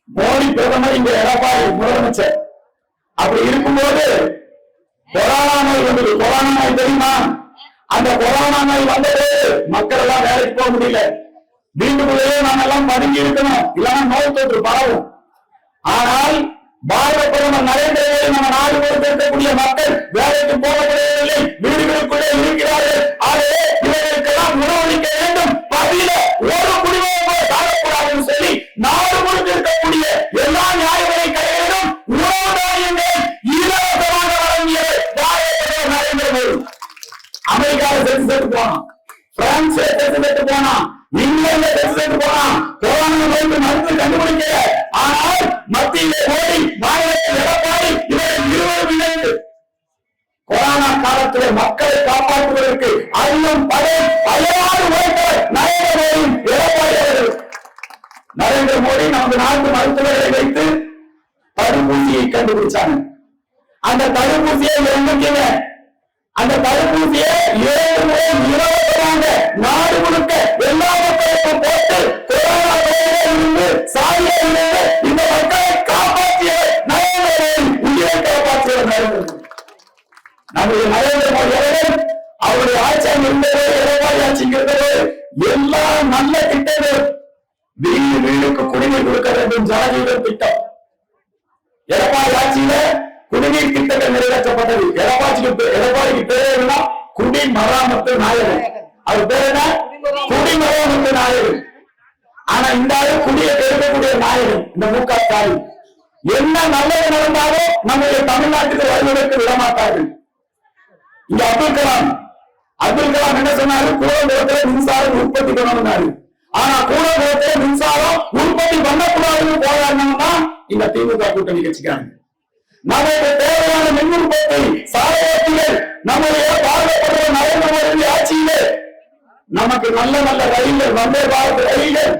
மோடி பிரதமர், இங்க எடப்பாடி முதலமைச்சர். அப்படி இருக்கும்போது கொரோனா நோய் வந்தது. கொரோனா நோய் தெரியுமா? அந்த கொரோனா நோய் வந்தது மக்கள் எல்லாம் வேலைக்கு போக முடியல, வீட்டுக்குள்ளேயே நாங்க எல்லாம் பதுங்கி இருக்கணும், இல்லைன்னா நோய் தொற்று பரவும். ஆனால் பாரத பிரதமர் நரேந்திர மோடி நம்ம நாடு முழுக்க இருக்கக்கூடிய மக்கள் வேலைக்கு போக முடியவில்லை, வீடுகளுக்குள்ளே இருக்கிறார்கள். ஆகவே இவர்களுக்கெல்லாம் உணவளிக்க வேண்டும், பதில ஒரு குடிமகன் கூட சாகக்கூடாதுன்னு சொல்லி நாடு முழுக்க இருக்கக்கூடிய எல்லா நியாயங்களை கையிலும் உணவு தானியங்கள் இலவசமாக வழங்கிய பாரத பிரதமர் நரேந்திர மோடி. அமெரிக்காவை செத்து போனான், பிரான்ஸ் செத்து போனான், இங்கிலாந்து செத்து போனான், கொரோனா நோய்க்கு மருந்து கண்டுபிடிக்க. ஆனால் மத்தியிலே மோடி, மாநிலத்தில் எடப்பாடி, இவர்கள் இருவரும் இணைந்து கொரோனா காலத்திலே மக்களை காப்பாற்றுவதற்கு அதிலும் பலவாறு உழைத்த நரேந்திர மோடி, எடப்பாடி அவர்கள். நரேந்திர மோடி நமது நாட்டு மருத்துவர்களை வைத்து தடுப்பூசியை கண்டுபிடிச்சாங்க. அந்த தடுப்பூசியை எண்ணிக்கீங்க, அந்த தடுப்பூசியை 7 முறை இலவசமாக நாடு முழுக்க எல்லா மக்களுக்கும் போட்டு கொரோனா இருந்து சாதியிலிருந்து இந்த மக்களை காப்பாற்றிய நரேந்திர மோடி, உயிரை காப்பாற்றிய நரேந்திர மோடி. நம்முடைய நரேந்திர மோடி அவர்கள் அவருடைய ஆட்சியாக இருந்தது, எடப்பாடி ஆட்சிங்கிறது எல்லாம் நல்ல திட்டங்கள். வீடு வீடுக்கு குடிநீர் கொடுக்க வேண்டும், ஜனஜீவன் திட்டம். எடப்பாடி ஆட்சியில குடிநீர் திட்டங்கள் நிறைவேற்றப்பட்டது. எடப்பாடிக்கு பேர் என்ன? குடிமராமத்து நாயகன். அது பேர் என்ன? குடிமராமத்து நாயகன். ஆனா இந்த ஆளு குடியை கெடுக்கக்கூடிய நாயகன் இந்த முக ஸ்டாலின். என்ன நல்லது நடந்தாலும் நம்முடைய தமிழ்நாட்டுக்கு வருவதற்கு விடமாட்டார்கள். இங்க அப்துல் கலாம் என்ன சொன்னாரு? கூடங்குளத்துல மின்சாரம் உற்பத்தி பண்ணணும்னாரு. ஆனா கூடங்குளத்துல மின்சாரம் உற்பத்தி பண்ணக்கூடாதுன்னு போராடினோம்னா இந்த திமுக கூட்டணி கட்சிக்காரங்க. நமக்கு தேவையான மின் உற்பத்தி சாலைகள் நம்முடைய பாதுகாப்பு நரேந்திர மோடி ஆட்சியிலே நமக்கு நல்ல நல்ல ரயில்கள், வந்தே பாரத் ரயில்கள்